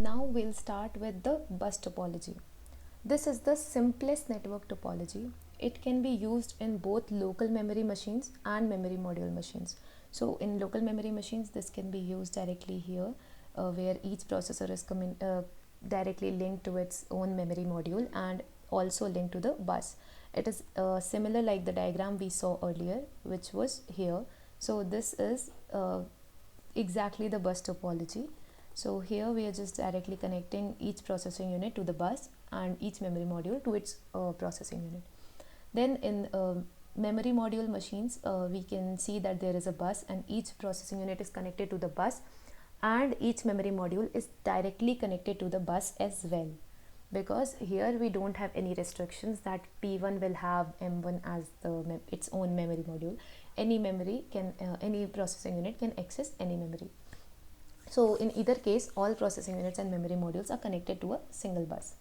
Now we'll start with the bus topology. This is the simplest network topology. It can be used in both local memory machines and memory module machines. So in local memory machines, this can be used directly here, where each processor is directly linked to its own memory module and also linked to the bus. It is similar like the diagram we saw earlier, which was here. So this is exactly the bus topology. So here we are just directly connecting each processing unit to the bus and each memory module to its processing unit. Then in memory module machines, we can see that there is a bus and each processing unit is connected to the bus, and each memory module is directly connected to the bus as well, because here we don't have any restrictions that P1 will have M1 as its own memory module. Any processing unit can access any memory. So in either case, all processing units and memory modules are connected to a single bus.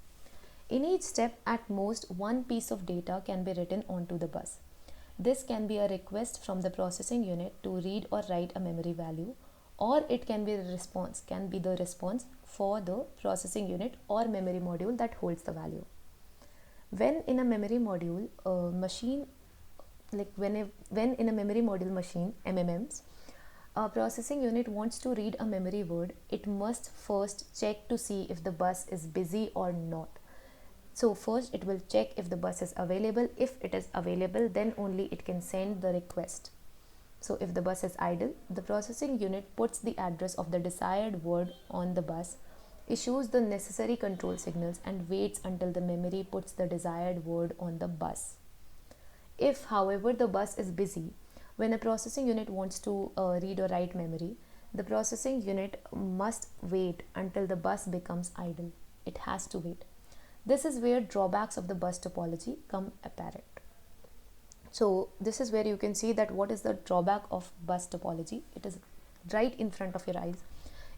In each step, at most one piece of data can be written onto the bus. This can be a request from the processing unit to read or write a memory value, or it can be the response for the processing unit or memory module that holds the value. When in a memory module machine, when in a memory module machine, MMMs, a processing unit wants to read a memory word, it must first check to see if the bus is busy or not. So first it will check if the bus is available. If it is available, then only it can send the request. So if the bus is idle, the processing unit puts the address of the desired word on the bus, issues the necessary control signals, and waits until the memory puts the desired word on the bus. If, however, the bus is busy, when a processing unit wants to read or write memory, the processing unit must wait until the bus becomes idle. It has to wait. This is where drawbacks of the bus topology come apparent. So this is where you can see that what is the drawback of bus topology. It is right in front of your eyes.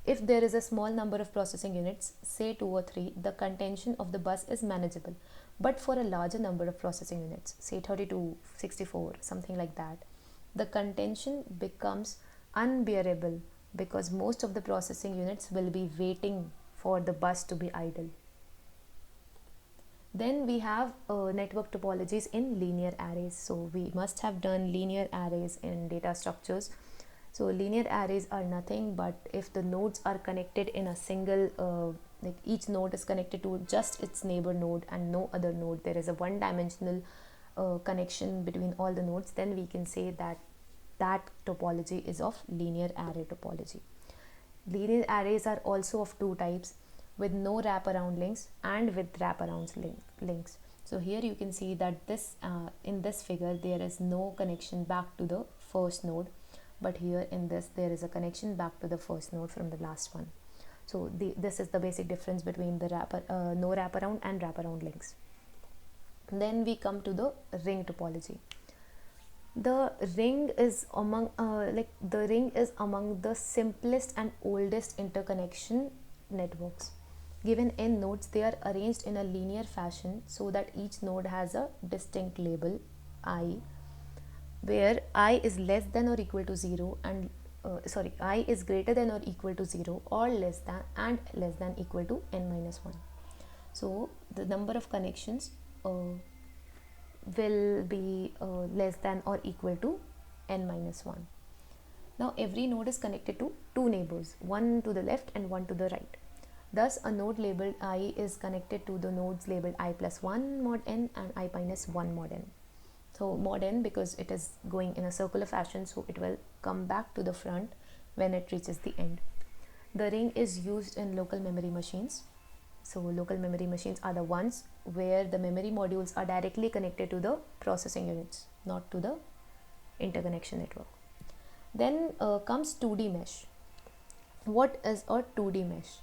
If there is a small number of processing units, say 2 or 3, the contention of the bus is manageable. But for a larger number of processing units, say 32, 64, something like that, the contention becomes unbearable because most of the processing units will be waiting for the bus to be idle. Then we have network topologies in linear arrays. So we must have done linear arrays in data structures. So linear arrays are nothing but if the nodes are connected in a single, like each node is connected to just its neighbor node and no other node, there is a one-dimensional connection between all the nodes, then we can say that that topology is of linear array topology. Linear arrays are also of two types, with no wraparound links and with wraparound links. So here you can see that this in this figure there is no connection back to the first node, but here in this there is a connection back to the first node from the last one. So this is the basic difference between the no wraparound and wraparound links. Then we come to the ring topology. The ring is among the simplest and oldest interconnection networks. Given n nodes, they are arranged in a linear fashion so that each node has a distinct label I, where I is less than or equal to 0 and I is greater than or equal to 0 or less than equal to n minus 1. So the number of connections will be less than or equal to n minus 1. Now every node is connected to two neighbors, one to the left and one to the right. Thus a node labeled I is connected to the nodes labeled I plus 1 mod n and I minus 1 mod n. So mod n because it is going in a circular fashion, so it will come back to the front when it reaches the end. The ring is used in local memory machines. So local memory machines are the ones where the memory modules are directly connected to the processing units, not to the interconnection network. Then comes 2D mesh. What is a 2D mesh?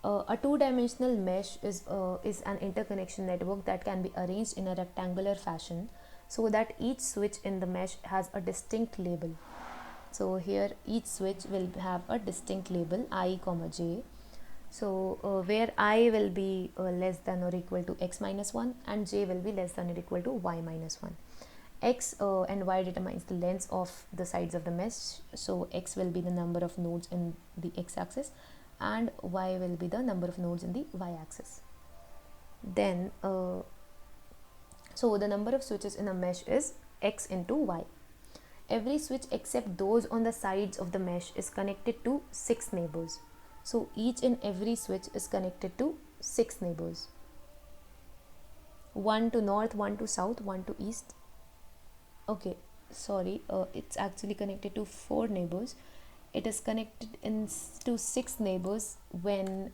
A two-dimensional mesh is an interconnection network that can be arranged in a rectangular fashion so that each switch in the mesh has a distinct label. So here each switch will have a distinct label I, j. So where I will be less than or equal to x minus 1 and j will be less than or equal to y minus 1. X and y determines the lengths of the sides of the mesh. So x will be the number of nodes in the x-axis and y will be the number of nodes in the y-axis. Then so the number of switches in a mesh is x into y. Every switch except those on the sides of the mesh is connected to 6 neighbors. So each and every switch is connected to 6 neighbors. 1 to north, 1 to south, 1 to east. Okay, sorry, it's actually connected to 4 neighbors. It is connected to 6 neighbors when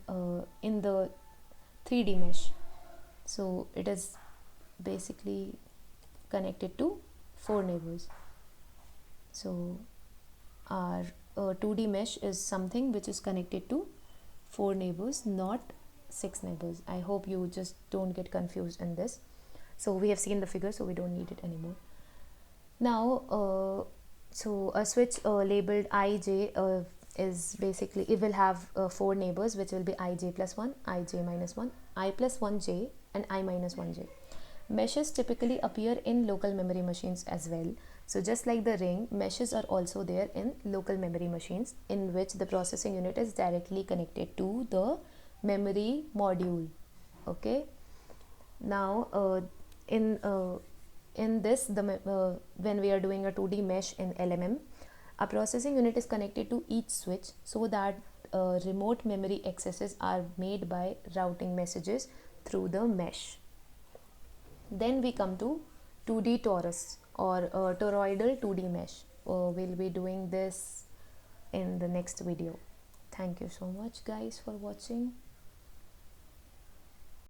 in the 3D mesh. So it is basically connected to 4 neighbors. So our 2D mesh is something which is connected to 4 neighbors, not 6 neighbors. I hope you just don't get confused in this. So we have seen the figure, so we don't need it anymore. Now so a switch labeled ij is basically, it will have 4 neighbors, which will be ij plus 1, ij minus 1, I plus 1j and I minus 1j. Meshes typically appear in local memory machines as well. So just like the ring, meshes are also there in local memory machines, in which the processing unit is directly connected to the memory module. Okay. Now in this, when we are doing a 2D mesh in LMM, a processing unit is connected to each switch so that remote memory accesses are made by routing messages through the mesh. Then we come to 2D torus or toroidal 2D mesh. We'll be doing this in the next video. Thank you so much guys for watching.